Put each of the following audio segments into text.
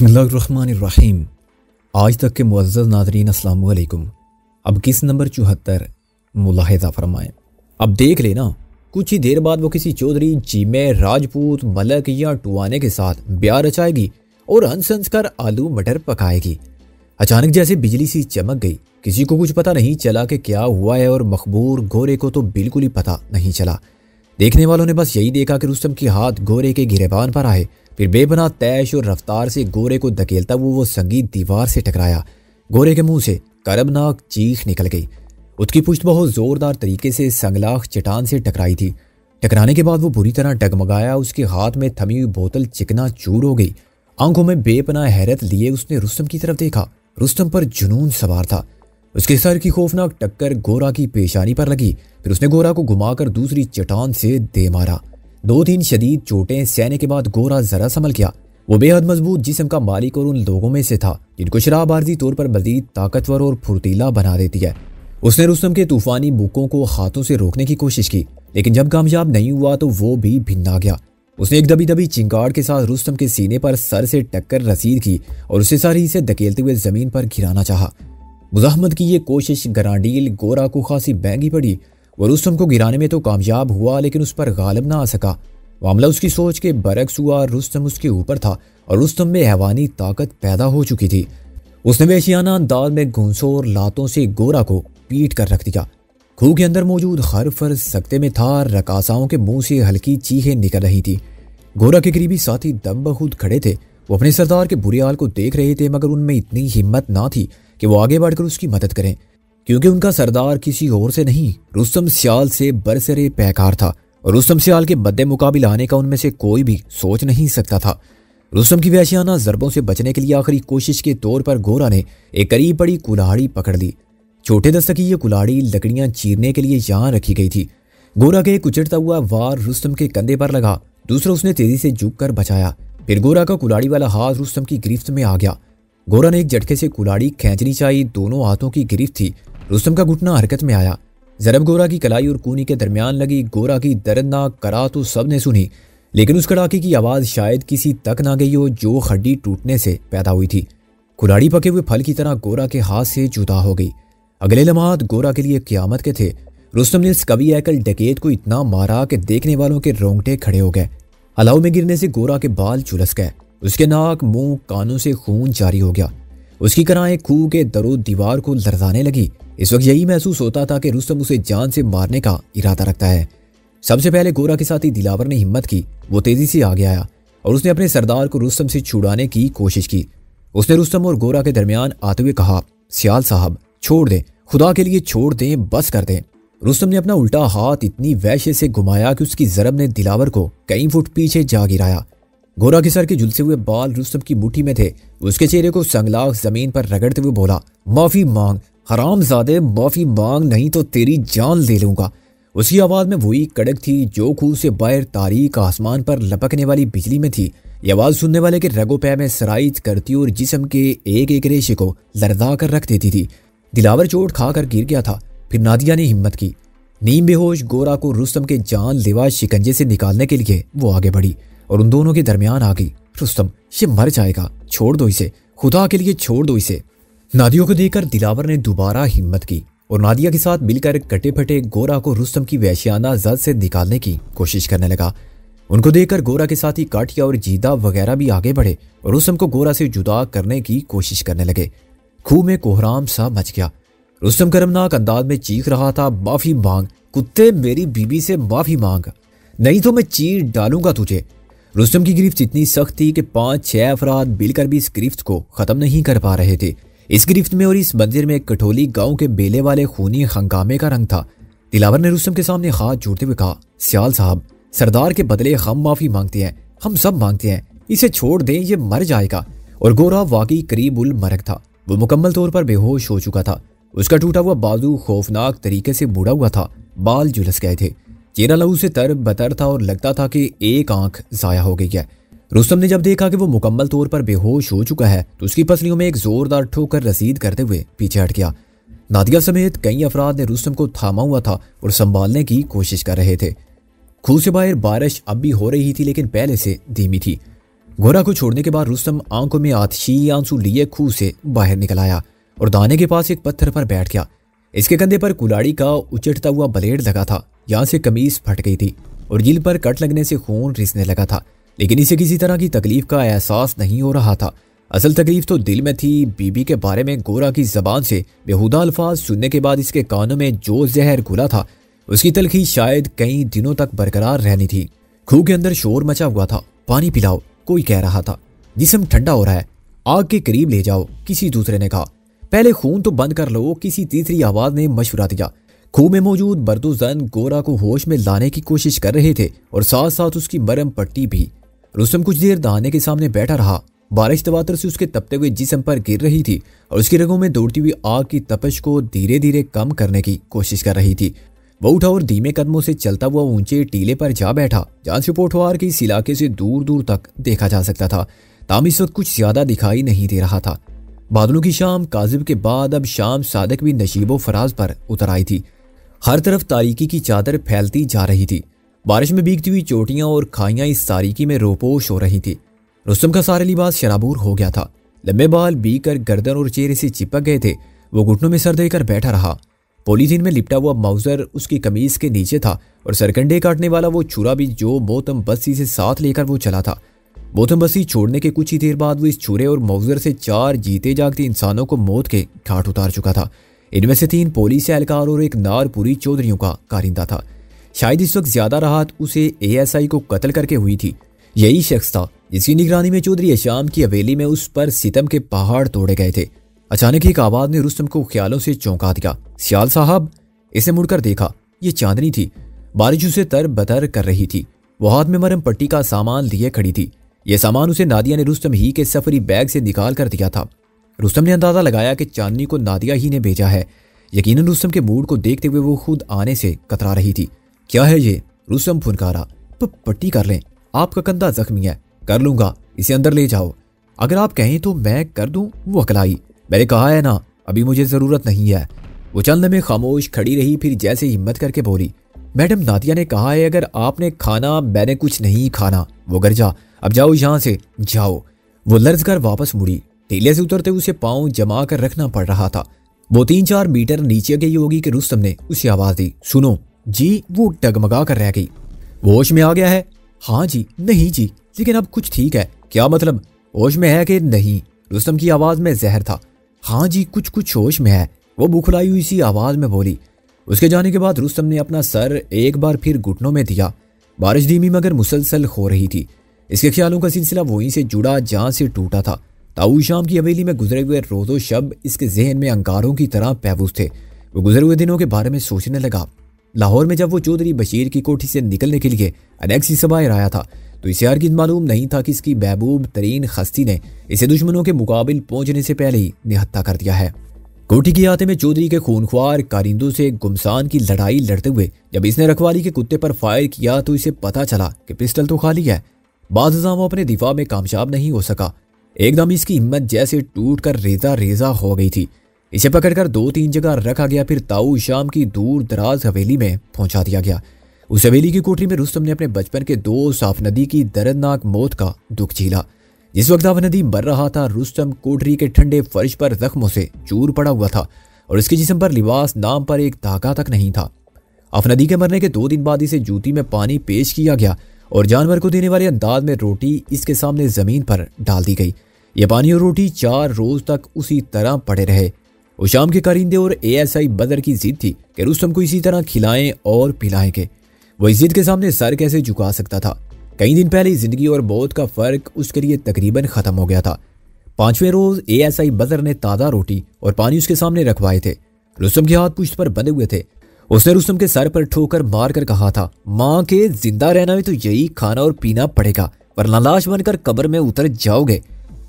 बिस्मिल्लाहिर्रहमानिर्रहीम। आज तक के मुअज़्ज़ज़ नाज़रीन अस्सलाम वालेकुम। अब किस नंबर 74 मुलाहिज़ा फरमाएं। अब देख लेना, कुछ ही देर बाद वो किसी चौधरी, चीमे, राजपूत, मलक या टुआने के साथ ब्याह रचाएगी और हंस हंस कर आलू मटर पकाएगी। अचानक जैसे बिजली सी चमक गई। किसी को कुछ पता नहीं चला कि क्या हुआ है और मखबूर गोरे को तो बिल्कुल ही पता नहीं चला। देखने वालों ने बस यही देखा कि रुस्तम के हाथ गोरे के गिरेबान पर आए, फिर बेपनाह तैश और रफ्तार से गोरे को धकेलता वो संगीत दीवार से टकराया। गोरे के मुंह से करबनाक चीख निकल गई। उसकी पुश्त बहुत जोरदार तरीके से संगलाख चट्टान से टकराई थी। टकराने के बाद वो बुरी तरह डगमगाया। उसके हाथ में थमी हुई बोतल चिकना चूर हो गई। आंखों में बेपनाह हैरत लिए उसने रुस्तम की तरफ देखा। रुस्तम पर जुनून सवार था। उसके सर की खौफनाक टक्कर गोरा की पेशानी पर लगी। फिर उसने गोरा को घुमाकर दूसरी चट्टान से दे मारा। 2-3 शदीद चोटें सहने के बाद गोरा जरा संभल गया। वो बेहद मजबूत जिस्म का मालिक और उन लोगों में से था जिनको शराब आर्जी तौर पर मजीद ताकतवर और फुर्तीला बना देती है। उसने रुस्तम के तूफानी बुकों को हाथों से रोकने की कोशिश की, लेकिन जब कामयाब नहीं हुआ तो वो भी भिन्ना गया। उसने एक दबी दबी चिंगाड़ के साथ रुस्तम के सीने पर सर से टक्कर रसीद की और उसे सारी से धकेलते हुए जमीन पर गिराना चाहा। मुजाहमत की ये कोशिश गरांडील गोरा को खासी महंगी पड़ी। वो रुस्तम को गिराने में तो कामयाब हुआ, लेकिन उस पर गालिब ना आ सका। मामला उसकी सोच के बरक्स हुआ। रुस्तम उसके ऊपर था और रुस्तम में हैवानी ताकत पैदा हो चुकी थी। उसने वेशियाना अंदाज में घूंसों और लातों से गोरा को पीट कर रख दिया। खूह के अंदर मौजूद हर फर्ज सख्ते में था। रकासाओं के मुंह से हल्की चीखें निकल रही थी। गोरा के करीबी साथी दम बखुद खड़े थे। वो अपने सरदार के बुरे हाल को देख रहे थे, मगर उनमें इतनी हिम्मत ना थी कि वो आगे बढ़कर उसकी मदद करें, क्योंकि उनका सरदार किसी और से नहीं रुस्तम सियाल से बरसरे पैकार था और रुस्तम सियाल के मद्दे मुकाबिल आने का उनमें से कोई भी सोच नहीं सकता था। रुस्तम की वहशियाना ज़रबों से बचने के लिए आखिरी कोशिश के तौर पर गोरा ने एक करीब पड़ी कुल्हाड़ी पकड़ ली। छोटे दस्तक की यह कुल्हाड़ी लकड़ियां चीरने के लिए यहाँ रखी गई थी। गोरा के कुचलता हुआ वार रुस्तम के कंधे पर लगा। दूसरा उसने तेजी से झुक कर बचाया। फिर गोरा का कुल्हाड़ी वाला हाथ रुस्तम की गिरफ्त में आ गया। गोरा ने एक झटके से कुल्हाड़ी खींचनी चाहिए। दोनों हाथों की गिरफ्त थी। रुस्तम का घुटना हरकत में आया। जरब गोरा की कलाई और कूनी के दरमियान लगी। गोरा की दर्दनाक करा तो सब ने सुनी, लेकिन उस कड़ाके की आवाज शायद किसी तक ना गई हो जो हड्डी टूटने से पैदा हुई थी। कुल्हाड़ी पके हुए फल की तरह गोरा के हाथ से जुदा हो गई। अगले लम्हात गोरा के लिए क्यामत के थे। रुस्तम ने इस कवि एकल डकैत को इतना मारा कि देखने वालों के रोंगटे खड़े हो गए। अलाव में गिरने से गोरा के बाल झुलस गए। उसके नाक, मुंह, कानों से खून जारी हो गया। उसकी कराएं खूह के दरो दीवार को लरजाने लगी। इस वक्त यही महसूस होता था कि रुस्तम उसे जान से मारने का इरादा रखता है। सबसे पहले गोरा के साथी दिलावर ने हिम्मत की। वो तेजी से आगे आया और उसने अपने सरदार को रुस्तम से छुड़ाने की कोशिश की। उसने रुस्तम और गोरा के दरमियान आते हुए कहा, सियाल साहब छोड़ दें, खुदा के लिए छोड़ दें, बस कर दें। रुस्तम ने अपना उल्टा हाथ इतनी वहशत से घुमाया कि उसकी जरब ने दिलावर को कई फुट पीछे जा गिराया। गोरा के सर के झुलसे हुए बाल रुस्तम की मुट्ठी में थे। उसके चेहरे को संगलाख जमीन पर रगड़ते हुए बोला, माफी मांग हरामजादे, माफी मांग, नहीं तो तेरी जान ले लूंगा। उसकी आवाज में वही कड़क थी जो खूह से बाहर तारीक आसमान पर लपकने वाली बिजली में थी। ये आवाज सुनने वाले के रगो पै में सराइत करती और जिस्म के एक एक रेशे को लरजा कर रख देती थी। दिलावर चोट खाकर गिर गया था। फिर नादिया ने हिम्मत की। नीम बेहोश गोरा को रुस्तम के जान लेवा शिकंजे से निकालने के लिए वो आगे बढ़ी और उन दोनों के दरमियान आ गई। रुस्तम, ये मर जाएगा, छोड़ दो इसे, खुदा के लिए छोड़ दो इसे। नादिया को देखकर दिलावर ने दोबारा हिम्मत की और नादिया के साथ मिलकर कटे फटे गोरा को रुस्तम की वहशियाना जद से निकालने की कोशिश करने लगा। उनको देखकर गोरा के साथी काठिया और जीदा वगैरह भी आगे बढ़े और रुस्तम को गोरा से जुदा करने की कोशिश करने लगे। खूह में कोहराम सा मच गया। रुस्तम करमनाक अंदाज में चीख रहा था, माफी मांग कुत्ते, मेरी बीबी से माफी मांग, नहीं तो मैं चीर डालूंगा तुझे। रुस्तम की गिरफ्त इतनी सख्त थी कि 5-6 अफराद मिलकर भी इस गिरफ्त को खत्म नहीं कर पा रहे थे। इस गिरफ्त में और इस मंदिर में कठोली गांव के बेले वाले खूनी हंगामे का रंग था। दिलावर ने रुस्तम के सामने हाथ जोड़ते हुए कहा, सियाल साहब, सरदार के बदले हम माफी मांगते हैं, हम सब मांगते हैं, इसे छोड़ दें, ये मर जाएगा। और गोरा वाकई करीब उल मरग था। वो मुकम्मल तौर पर बेहोश हो चुका था। उसका टूटा हुआ बाजू खौफनाक तरीके से मुड़ा हुआ था। बाल झुलस गए थे। चेहरा लहू से तर बतर था और लगता था कि एक आंख जाया हो गई है। रुस्तम ने जब देखा कि वो मुकम्मल तौर पर बेहोश हो चुका है तो उसकी पसलियों में एक जोरदार ठोकर रसीद करते हुए पीछे हट गया। नादिया समेत कई अफराद ने रुस्तम को थामा हुआ था और संभालने की कोशिश कर रहे थे। खूह से बाहर बारिश अब भी हो रही थी, लेकिन पहले से धीमी थी। गोरा को छोड़ने के बाद रुस्तम आंखों में आतिशी आंसू लिए खूह से बाहर निकल आया और दाने के पास एक पत्थर पर बैठ गया। इसके कंधे पर कुलाड़ी का उचटता हुआ ब्लेड लगा था। यहाँ से कमीज फट गई थी और जिल पर कट लगने से खून रिसने लगा था, लेकिन इसे किसी तरह की तकलीफ का एहसास नहीं हो रहा था। असल तकलीफ तो दिल में थी। बीबी के बारे में गोरा की जबान से बेहुदा अल्फाज सुनने के बाद इसके कानों में जो जहर घुला था उसकी तलखी शायद कई दिनों तक बरकरार रहनी थी। खूह के अंदर शोर मचा हुआ था। पानी पिलाओ, कोई कह रहा था। जिस्म ठंडा हो रहा है, आग के करीब ले जाओ, किसी दूसरे ने कहा। पहले खून तो बंद कर लो, किसी तीसरी आवाज ने मशवरा दिया। खूह में मौजूद बर्दो जन गोरा को होश में लाने की कोशिश कर रहे थे और साथ साथ उसकी मरहम पट्टी भी। रुस्तम कुछ देर दहाने के सामने बैठा रहा। बारिश तवातर से उसके तपते हुए जिस्म पर गिर रही थी और उसकी रगों में दौड़ती हुई आग की तपश को धीरे धीरे कम करने की कोशिश कर रही थी। वो उठा और धीमे कदमों से चलता हुआ ऊंचे टीले पर जा बैठा, जहां से पोठवार के इस इलाके से दूर दूर तक देखा जा सकता था। ताम इस वक्त कुछ ज्यादा दिखाई नहीं दे रहा था। बादलों की शाम काजिब के बाद अब शाम सादक भी नशीबो फराज पर उतर आई थी। हर तरफ तारीकी की चादर फैलती जा रही थी। बारिश में भीगती हुई चोटियां और खाइयां इस तारीकी में रोपोश हो रही थी। रुस्तम का सारा लिबास शराबूर हो गया था। लंबे बाल भीग कर गर्दन और चेहरे से चिपक गए थे। वो घुटनों में सर देकर बैठा रहा। पॉलीथीन में लिपटा हुआ माउजर उसकी कमीज के नीचे था और सरकंडे काटने वाला वो छुरा भी जो मोहतम बस्सी से साथ लेकर वो चला था। मोहतम बस्सी छोड़ने के कुछ ही देर बाद वो इस छुरे और माउजर से 4 जीते जागते इंसानों को मौत के घाट उतार चुका था। इनमें से 3 पुलिस एहलकार और एक नारपुरी चौधरियों का कारिंदा था। शायद इस वक्त ज्यादा राहत उसे ASI को कत्ल करके हुई थी। यही शख्स था जिसकी निगरानी में चौधरी अशाम की हवेली में उस पर सितम के पहाड़ तोड़े गए थे। अचानक एक आवाज ने रुस्तम को ख्यालों से चौंका दिया। सियाल साहब। इसने मुड़कर देखा। ये चांदनी थी। बारिश उसे तर बतर कर रही थी। वो हाथ में मरहम पट्टी का सामान लिए खड़ी थी। यह सामान उसे नादिया ने रुस्तम ही के सफरी बैग से निकाल कर दिया था। रुस्तम ने अंदाजा लगाया कि चांदनी को नादिया ही ने भेजा है। यकीनन रुस्तम के मूड को देखते हुए वो खुद आने से कतरा रही थी। क्या है ये? रुस्तम फुनकारा। तो पट्टी कर लें, आपका कंधा जख्मी है। कर लूंगा, इसे अंदर ले जाओ। अगर आप कहें तो मैं कर दूं। वो अकलाई। मैंने कहा है ना, अभी मुझे जरूरत नहीं है। वो चंद में खामोश खड़ी रही, फिर जैसे हिम्मत करके बोली, मैडम नादिया ने कहा है अगर आपने खाना, मैंने कुछ नहीं खाना। वो घर जा, अब जाओ यहाँ से, जाओ। वो लर्ज कर वापस मुड़ी। टीले से उतरते उसे पांव जमा कर रखना पड़ रहा था। वो 3-4 मीटर नीचे गई होगी कि रुस्तम ने उसे आवाज दी, सुनो जी। वो डगमगा कर रह गई। वो होश में आ गया है? हाँ जी। नहीं जी, लेकिन अब कुछ ठीक है। क्या मतलब? होश में है कि नहीं? रुस्तम की आवाज में जहर था। हाँ जी, कुछ होश में है। वो बुखलाई हुई सी आवाज में बोली। उसके जाने के बाद रुस्तम ने अपना सर एक बार फिर घुटनों में दिया। बारिश धीमी मगर मुसलसल हो रही थी। इसके ख्यालों का सिलसिला वहीं से जुड़ा जहां से टूटा था। ताऊ शाम की हवेली में गुजरे हुए रोजो शब इसके जहन में अंगारों की तरह महफूज थे। वो गुजरे हुए दिनों के बारे में सोचने लगा। लाहौर में जब वो चौधरी बशीर की कोठी से निकलने के लिए अनेक्सी सबायर आया था तो इसे हरगिज़ मालूम नहीं था कि इसकी महबूब तरीन हस्ती ने इसे दुश्मनों के मुकाबिल पहुंचने से पहले ही निहत्था कर दिया है। कोठी की आते में चौधरी के खूनख्वार कारिंदों से गुमसान की लड़ाई लड़ते हुए जब इसने रखवाली के कुत्ते पर फायर किया तो इसे पता चला कि पिस्टल तो खाली है। बाज़ वो अपने दिफा में कामयाब नहीं हो सका। एकदम इसकी हिम्मत जैसे टूट कर रेजा रेजा हो गई थी। इसे पकड़कर 2-3 जगह रखा गया, फिर ताऊ शाम की दूर दराज हवेली में पहुंचा दिया गया। उस हवेली की कोठरी में रुस्तम ने अपने बचपन के दोस्त आफनदी की दर्दनाक मौत का दुख झेला। जिस वक्त आफनदी मर रहा था, रुस्तम कोठरी के ठंडे फर्श पर जख्मों से चूर पड़ा हुआ था और इसके जिस्म पर लिबास नाम पर एक धागा तक नहीं था। आफनदी के मरने के 2 दिन बाद इसे जूती में पानी पेश किया गया और जानवर को देने वाले अंदाज में रोटी इसके सामने जमीन पर डाल दी गई। यह पानी और रोटी 4 रोज तक उसी तरह पड़े रहे। वो शाम के कारिंदे और ASI बदर की जिद थी कि रुस्तम को इसी तरह खिलाएं और पिलाएंगे। वो इस जिद के सामने सर कैसे झुका सकता था। कई दिन पहले जिंदगी और मौत का फर्क उसके लिए तकरीबन खत्म हो गया था। 5वें रोज ASI बदर ने ताज़ा रोटी और पानी उसके सामने रखवाए थे। रुस्तम के हाथ पुश्त पर बंधे हुए थे। उसने रुस्तम के सर पर ठोकर मार कर कहा था, माँ के जिंदा रहना में तो यही खाना और पीना पड़ेगा, वरना लाश बनकर कब्र में उतर जाओगे।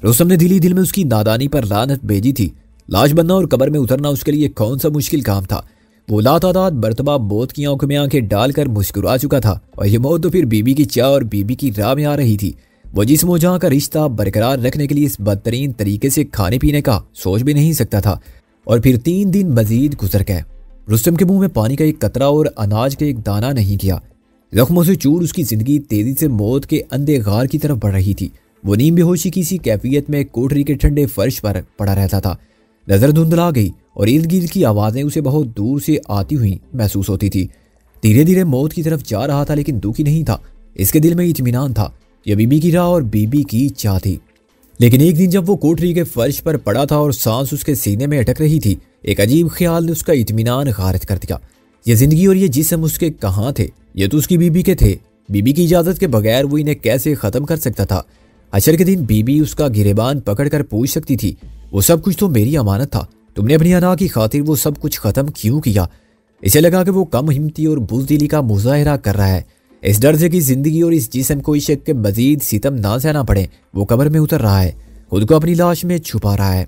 रुस्तम ने दिली दिल में उसकी नादानी पर लानत भेजी थी। लाश बनना और कब्र में उतरना उसके लिए कौन सा मुश्किल काम था। वो लातादाद मरतबा मौत की आंखों में आंखें डालकर मुस्कुरा चुका था और ये मौत तो फिर बीबी की चाह और बीबी की राह में आ रही थी। वो जिस्म और जहां का रिश्ता बरकरार रखने के लिए इस बदतरीन तरीके से खाने पीने का सोच भी नहीं सकता था। और फिर 3 दिन मजीद गुजर गए। रुस्तम के मुंह में पानी का एक कतरा और अनाज का एक दाना नहीं गया। जख्मों से चूर उसकी जिंदगी तेजी से मौत के अंधे गार की तरफ बढ़ रही थी। वो नीम बेहोशी की सी कैफियत में कोठरी के ठंडे फर्श पर पड़ा रहता था। नजर धुंधला गई और इर्द गिर्द की आवाजें उसे बहुत दूर से आती हुई महसूस होती थी। धीरे धीरे मौत की तरफ जा रहा था, लेकिन दुखी नहीं था। इसके दिल में इत्मीनान था। यह बीबी की राह और बीबी की चाह थी। लेकिन एक दिन जब वो कोठरी के फर्श पर पड़ा था और सांस उसके सीने में अटक रही थी, एक अजीब ख्याल ने उसका इत्मीनान खारिज कर दिया। ये जिंदगी और ये जिस्म उसके कहाँ थे? ये तो उसकी बीबी के थे। बीबी की इजाजत के बगैर वो इन्हें कैसे खत्म कर सकता था? हशर के दिन बीबी उसका गिरेबान पकड़कर पूछ सकती थी, वो सब कुछ तो मेरी अमानत था, तुमने अपनी अना की खातिर वो सब कुछ खत्म क्यों किया? इसे लगा कि वो कम हिम्मती और बुज़दिली का मुजाहिरा कर रहा है। इस डर से कि जिंदगी और इस जिस्म को इश्क के मजीद सितम ना सहना पड़े, वो कब्र में उतर रहा है, खुद को अपनी लाश में छुपा रहा है।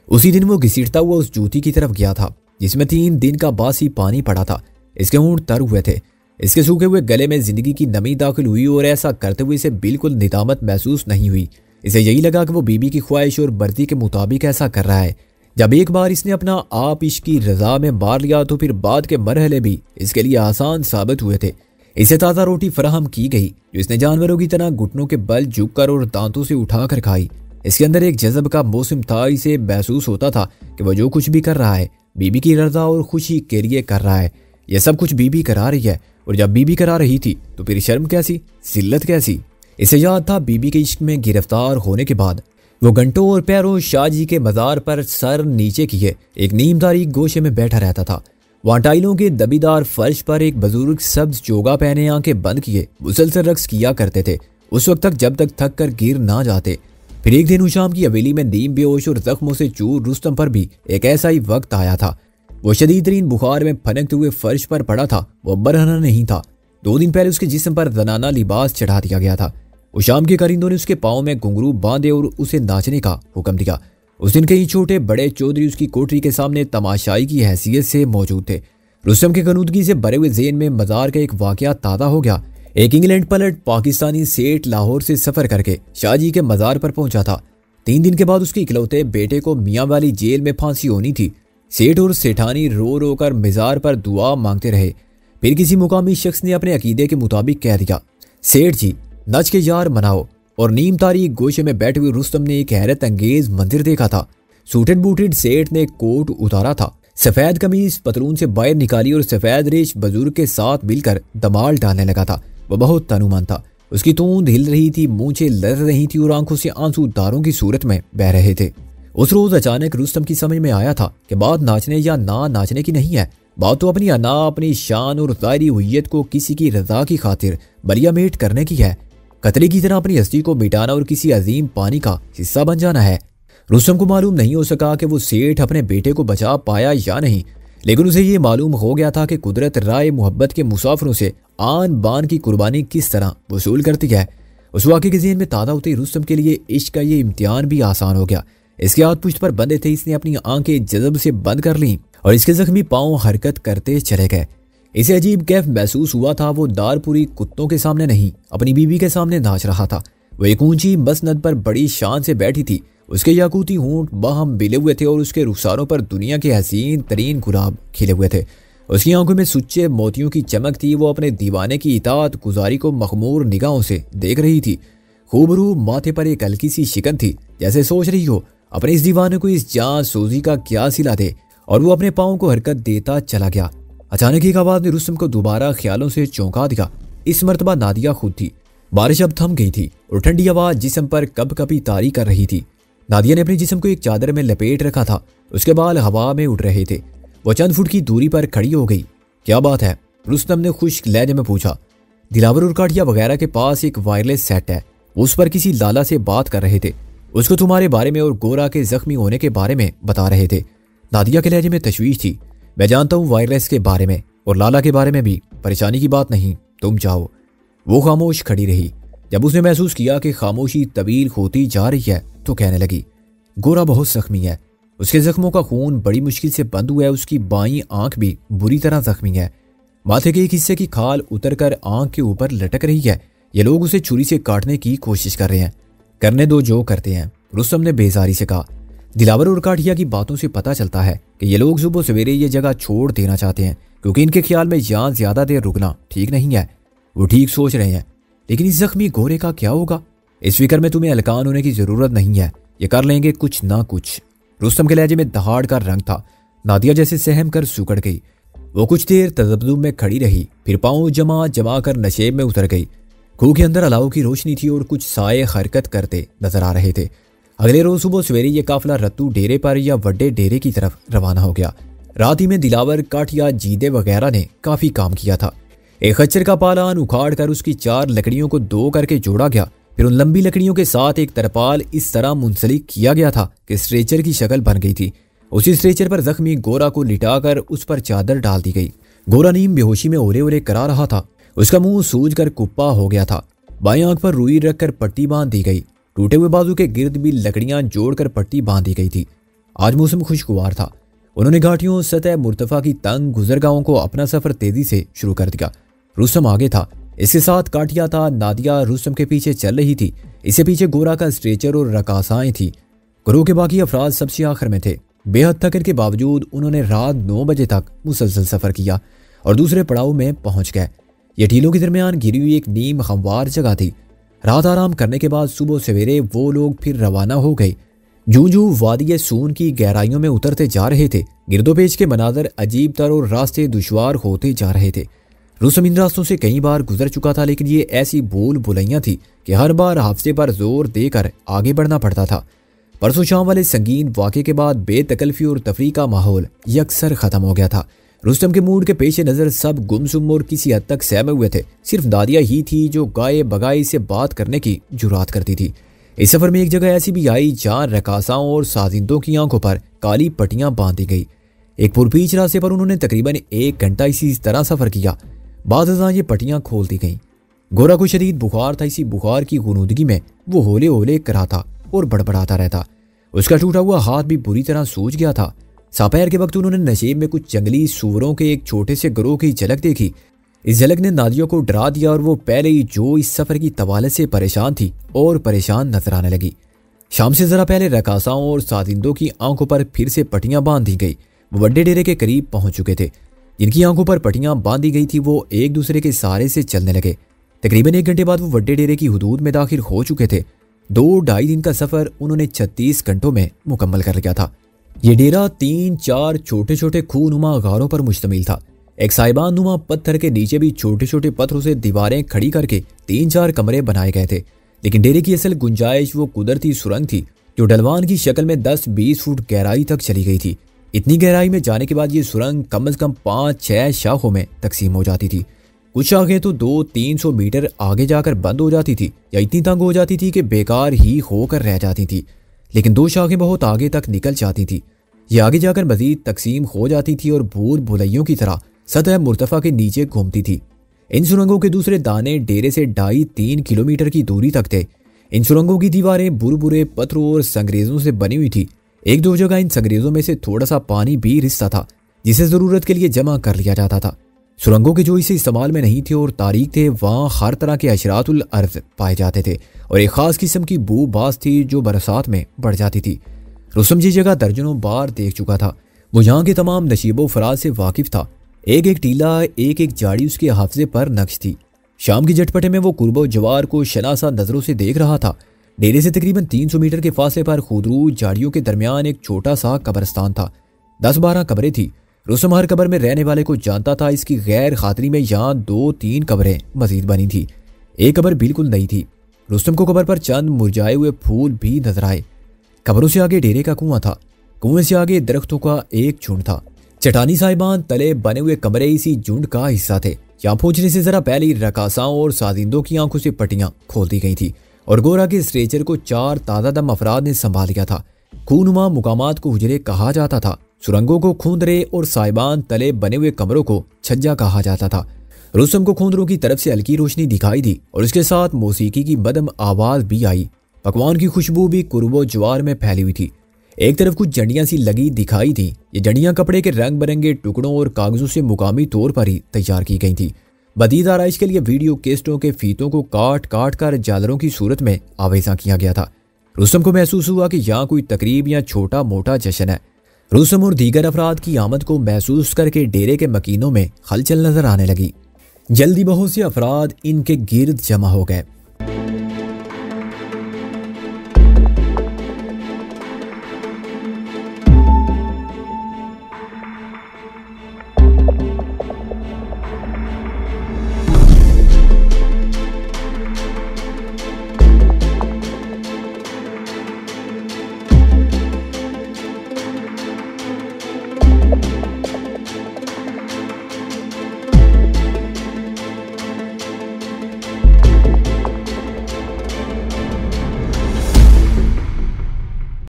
उसी दिन वो घसीटता हुआ उस जूती की तरफ गया था जिसमें 3 दिन का बासी पानी पड़ा था। इसके होंठ तर हुए थे। इसके सूखे हुए गले में जिंदगी की नमी दाखिल हुई और ऐसा करते हुए इसे बिल्कुल निदामत महसूस नहीं हुई। इसे यही लगा कि वो बीबी की ख्वाहिश और मर्जी के मुताबिक ऐसा कर रहा है। जब एक बार इसने अपना आप इश्क की रजा में मार लिया तो फिर बाद के मरहले भी इसके लिए आसान साबित हुए थे। इसे ताज़ा रोटी फराहम की गई जो इसने जानवरों की तरह घुटनों के बल झुककर और दांतों से उठाकर खाई। इसके अंदर एक जज़ब का मौसम था। इसे महसूस होता था कि वह जो कुछ भी कर रहा है बीबी की रजा और खुशी के लिए कर रहा है। यह सब कुछ बीबी करा रही है, और जब बीबी करा रही थी तो फिर शर्म कैसी, जिल्लत कैसी? इसे याद था बीबी के इश्क में गिरफ्तार होने के बाद वो घंटों और पैरों शाहजी के मज़ार पर सर नीचे किए एक नीम तारीक गोशे में बैठा रहता था। वहाँ टाइलों के दबीदार फर्श पर एक बुजुर्ग सब्ज चोगा पहने आंखें बंद किए मुसलसल रक्स किया करते थे उस वक्त तक जब तक थक कर गिर ना जाते। फिर एक दिन शाम की हवेली में नीम बेहोश और जख्मों से चूर रुस्तम पर भी एक ऐसा ही वक्त आया था। वो शदीद तरीन बुखार में फनकते हुए फर्श पर पड़ा था। वो बरहना नहीं था। 2 दिन पहले उसके जिस्म पर जनाना लिबास चढ़ा दिया गया था। वो शाम के करिंदों ने उसके पाँव में घुंघरू बांधे और उसे नाचने का हुक्म दिया। उस दिन कई छोटे बड़े चौधरी उसकी कोठरी के सामने तमाशाई की हैसियत से मौजूद थे। रुस्तम के कनूदगी से भरे हुए ज़हन में मज़ार का एक वाक़या ताज़ा हो गया। एक इंग्लैंड पलट पाकिस्तानी सेठ लाहौर से सफ़र करके शाहजी के मज़ार पर पहुंचा था। 3 दिन के बाद उसके इकलौते बेटे को मियाँ वाली जेल में फांसी होनी थी। सेठ और सेठानी रो रो कर मज़ार पर दुआ मांगते रहे। फिर किसी मुकामी शख्स ने अपने अकीदे के मुताबिक कह दिया, सेठ जी नच के यार मनाओ। और नीम तारीख गोशे में बैठे हुए रुस्तम ने एक हैरत अंगेज मंदिर देखा था। सूटेड बूटेड सेठ ने कोट उतारा था, सफ़ेद कमीज पतलून से बाहर निकाली और सफ़ेद रेश बुजुर्ग के साथ मिलकर दमाल डालने लगा था। वह बहुत तनुमान था। उसकी तूंद हिल रही थी, मूंछें लड़ रही थी और आंखों से आंसू दारों की सूरत में बह रहे थे। उस रोज अचानक रुस्तम की समझ में आया था कि बात नाचने या ना नाचने की नहीं है, बात तो अपनी अना, अपनी शान और ज़ाहिरी हुर्रियत को किसी की रजा की खातिर बलियामेट करने की है। कतरे की तरह अपनी हस्ती को मिटाना और किसी अजीम पानी का हिस्सा बन जाना है। रुस्तम को मालूम नहीं हो सका कि वो सेठ अपने बेटे को बचा पाया या नहीं, लेकिन उसे ये मालूम हो गया था कि कुदरत राय मोहब्बत के मुसाफिरों से आन बान की कुर्बानी किस तरह वसूल करती है। उस वाक़े के ज़हन में ताज़ा होते रुस्तम के लिए इश्क का ये इम्तिहान भी आसान हो गया। इसके हाथ पुश्त पर बंधे थे, इसने अपनी आंखें जज़ब से बंद कर लीं और इसके जख्मी पाँव हरकत करते चले गए। इसे अजीब कैफ महसूस हुआ था। वो दारपुरी कुत्तों के सामने नहीं, अपनी बीवी के सामने नाच रहा था। वो एक ऊंची मसनद पर बड़ी शान से बैठी थी। उसके याकूती होंठ बाहम बिले हुए थे और उसके रुखसारों पर दुनिया के हसीन तरीन गुलाब खिले हुए थे। उसकी आंखों में सुच्चे मोतियों की चमक थी। वो अपने दीवाने की इताअत गुजारी को मखमूर निगाहों से देख रही थी। खूबरू माथे पर एक हल्की सी शिकन थी, जैसे सोच रही हो अपने इस दीवाने को इस जान सोजी का क्या सिला दे। और वो अपने पाँव को हरकत देता चला गया। अचानक एक आवाज ने रुस्तम को दोबारा ख्यालों से चौंका दिया। इस मर्तबा नादिया खुद थी। बारिश अब थम गई थी और ठंडी हवा जिस्म पर कब कभी तारी कर रही थी। नादिया ने अपने जिस्म को एक चादर में लपेट रखा था। उसके बाल हवा में उड़ रहे थे। वो चंद फुट की दूरी पर खड़ी हो गई। क्या बात है? रुस्तम ने खुश्क लहजे में पूछा। दिलावर और काठिया वगैरह के पास एक वायरलेस सेट है, उस पर किसी लाला से बात कर रहे थे। उसको तुम्हारे बारे में और गोरा के जख्मी होने के बारे में बता रहे थे। नादिया के लहजे में तशवीश थी। मैं जानता हूँ वायरलेस के बारे में और लाला के बारे में भी, परेशानी की बात नहीं, तुम जाओ। वो खामोश खड़ी रही। जब उसने महसूस किया कि खामोशी तवील होती जा रही है तो कहने लगी, गोरा बहुत जख्मी है। उसके जख्मों का खून बड़ी मुश्किल से बंद हुआ है। उसकी बाईं आंख भी बुरी तरह जख्मी है। माथे के एक हिस्से की खाल उतरकर आंख के ऊपर लटक रही है। ये लोग उसे छुरी से काटने की कोशिश कर रहे हैं। करने दो जो करते हैं, रुस्तम ने बेजारी से कहा। दिलावर और काठिया की बातों से पता चलता है कि ये लोग सुबह सवेरे ये जगह छोड़ देना चाहते हैं, क्योंकि इनके ख्याल में यहाँ ज्यादा देर रुकना ठीक नहीं है। वो ठीक सोच रहे हैं, लेकिन इस जख्मी गोरे का क्या होगा? इस फिक्र में तुम्हें हलकान होने की जरूरत नहीं है, ये कर लेंगे कुछ ना कुछ। रुस्तम के लहजे में दहाड़ का रंग था। नादिया जैसे सहम कर सुकड़ गई। वो कुछ देर तजब्जुब में खड़ी रही, फिर पाँव जमा जमा कर नशेब में उतर गई। खूह के अंदर अलाव की रोशनी थी और कुछ साए हरकत करते नजर आ रहे थे। अगले रोज सुबह सवेरे ये काफिला रत्तू डेरे पर या वड्डे डेरे की तरफ रवाना हो गया। रात ही में दिलावर, काठिया, जीदे वगैरह ने काफी काम किया था। एक खच्चर का पालान उखाड़ कर उसकी 4 लकड़ियों को 2 करके जोड़ा गया। फिर उन लंबी लकड़ियों के साथ एक तरपाल इस तरह मुंसलिक किया गया था कि स्ट्रेचर की शक्ल बन गई थी। उसी स्ट्रेचर पर जख्मी गोरा को लिटाकर उस पर चादर डाल दी गई। गोरा नीम बेहोशी में ओले ओले करा रहा था। उसका मुंह सूज कर कुप्पा हो गया था। बाएं आंख पर रुई रखकर पट्टी बांध दी गई। टूटे हुए बाजू के गिर्द भी लकड़ियां जोड़कर पट्टी बांध दी गई थी। आज मौसम खुशगवार था। उन्होंने घाटियों, सतह मुर्तफा की तंग गुजरगाहों को अपना सफर तेजी से शुरू कर दिया। रुस्तम आगे था, इसके साथ काठिया था। नादिया रुस्तम के पीछे चल रही थी। इससे पीछे गोरा का स्ट्रेचर और रकासाएं थी। गुरु के बाकी अफराद सबसे आखिर में थे। बेहद थकन के बावजूद उन्होंने रात 9 बजे तक मुसलसल सफर किया और दूसरे पड़ाव में पहुंच गए। ये टीलों के दरमियान घिरी हुई एक नीम हमवार जगह थी। रात आराम करने के बाद सुबह सवेरे वो लोग फिर रवाना हो गए। जूं वादी सून की गहराइयों में उतरते जा रहे थे, गिरदोपेश के मनाजर अजीब तर और रास्ते दुश्वार होते जा रहे थे। रुस्तम इन रास्तों से कई बार गुजर चुका था, लेकिन ये ऐसी भूल भुलैयां थी कि हर बार हादसे पर जोर देकर आगे बढ़ना पड़ता था। परसों शाम वाले संगीन वाक़े के बाद बेतकल्फी और तफरी का माहौल यकसर खत्म हो गया था। रुस्तम के मूड के पेश नज़र सब गुमसुम और किसी हद तक सहमे हुए थे। सिर्फ नादिया ही थी जो गाये बगाई से बात करने की जुरात करती थी। इस सफर में एक जगह ऐसी भी आई जहां रकासाओं और साजिंदों की आंखों पर काली पट्टियां बांधी गई। एक पुरपीच रास्ते पर उन्होंने तकरीबन 1 घंटा इसी तरह सफर किया। बाद ये पट्टियां खोल दी गईं। गोरा को शदीद बुखार था। इसी बुखार की गुनूदगी में वो होले होले कराता और बड़बड़ाता रहता। उसका टूटा हुआ हाथ भी बुरी तरह सूज गया था। दोपहर के वक्त उन्होंने नशेब में कुछ जंगली सूअरों के एक छोटे से गिरोह की झलक देखी। इस झलक ने नादिया को डरा दिया और वो पहले ही जो इस सफर की तवालत से परेशान थी और परेशान नजर आने लगी। शाम से जरा पहले रकासाओं और साजिंदों की आंखों पर फिर से पट्टियां बांध दी गई। वो वड्डे डेरे के करीब पहुंच चुके थे। जिनकी आंखों पर पट्टियां बांधी गई थी वो एक दूसरे के सहारे से चलने लगे। तकरीबन 1 घंटे बाद वो वड्डे डेरे की हुदूद में दाखिल हो चुके थे। 2-2.5 दिन का सफर उन्होंने 36 घंटों में मुकम्मल कर लिया था। ये डेरा 3-4 छोटे छोटे खूनुमा गारों पर मुश्तमिल था। एक साइबान नुमा पत्थर के नीचे भी छोटे छोटे पत्थरों से दीवारें खड़ी करके 3-4 कमरे बनाए गए थे। लेकिन डेरे की असल गुंजाइश वो कुदरती सुरंग थी जो ढलवान की शक्ल में 10-20 फुट गहराई तक चली गई थी। इतनी गहराई में जाने के बाद ये सुरंग कम से कम 5-6 शाखों में तकसीम हो जाती थी। कुछ शाखें तो 200-300 मीटर आगे जाकर बंद हो जाती थी या इतनी तंग हो जाती थी कि बेकार ही होकर रह जाती थी। लेकिन 2 शाखें बहुत आगे तक निकल जाती थी। ये आगे जाकर मजीद तकसीम हो जाती थी और भूल भुलैयों की तरह सतह मुर्तफा के नीचे घूमती थी। इन सुरंगों के दूसरे दाने डेरे से 2.5-3 किलोमीटर की दूरी तक थे। इन सुरंगों की दीवारें बुरबुरे पत्थरों और संगरेजों से बनी हुई थी। 1-2 जगह इन संगरेजों में से थोड़ा सा पानी भी रिसता था जिसे जरूरत के लिए जमा कर लिया जाता था। सुरंगों के जो इसे इस्तेमाल में नहीं थे और तारीख थे, वहाँ हर तरह के अशरातुल अर्ज पाए जाते थे और एक खास किस्म की बू बास थी जो बरसात में बढ़ जाती थी। रुस्तम जी जगह दर्जनों बार देख चुका था। वो यहाँ के तमाम नशीबो फराज से वाकिफ था। एक एक टीला, एक एक जाड़ी उसके हाफजे पर नक्श थी। शाम की झटपटे में वो कुर्बो जवार को शनासा नजरों से देख रहा था। डेरे से तकरीबन 300 मीटर के फासले पर खुदरू झाड़ियों के दरमियान एक छोटा सा कब्रिस्तान था। 10-12 कब्रें थी। रुस्तम हर कब्र में रहने वाले को जानता था। इसकी गैर खातरी में यहाँ 2-3 कब्रें मजीद बनी थी। एक कब्र बिल्कुल नई थी। रुस्तम को कब्र पर चंद मुरझाए हुए फूल भी नजर आए। कब्रों से आगे डेरे का कुआं था। कुएं से आगे दरख्तों का एक झुंड था। चटानी साहिबान तले बने हुए कमरे इसी झुंड का हिस्सा थे। यहाँ पहुंचने से जरा पहले रकासाओं और साजिंदों की आंखों से पट्टियां खोल दी गई थी और गोरा के स्ट्रेचर को 4 ताज़ा दम अफराद ने संभाल लिया था। खूनुमा मुकामात को हुजरे कहा जाता था। सुरंगों को खूंदरे और साहिबान तले बने हुए कमरों को छज्जा कहा जाता था। रुस्तम को खूंदरों की तरफ से हल्की रोशनी दिखाई दी और इसके साथ मौसीकी की मदम आवाज भी आई। पकवान की खुशबू भी कुर्बो ज्वार में फैली हुई थी। एक तरफ कुछ जंडियां सी लगी दिखाई थी। ये जंडियां कपड़े के रंग बिरंगे टुकड़ों और कागजों से मुकामी तौर पर ही तैयार की गई थी। बदीद आराइश के लिए वीडियो केस्टों के फीतों को काट काट कर जालरों की सूरत में आवेजा किया गया था। रुस्तम को महसूस हुआ कि यहाँ कोई तकरीब या छोटा मोटा जश्न है। रुस्तम और दीगर अफराद की आमद को महसूस करके डेरे के मकीनों में हलचल नजर आने लगी। जल्दी बहुत से अफराद इनके गिर्द जमा हो गए।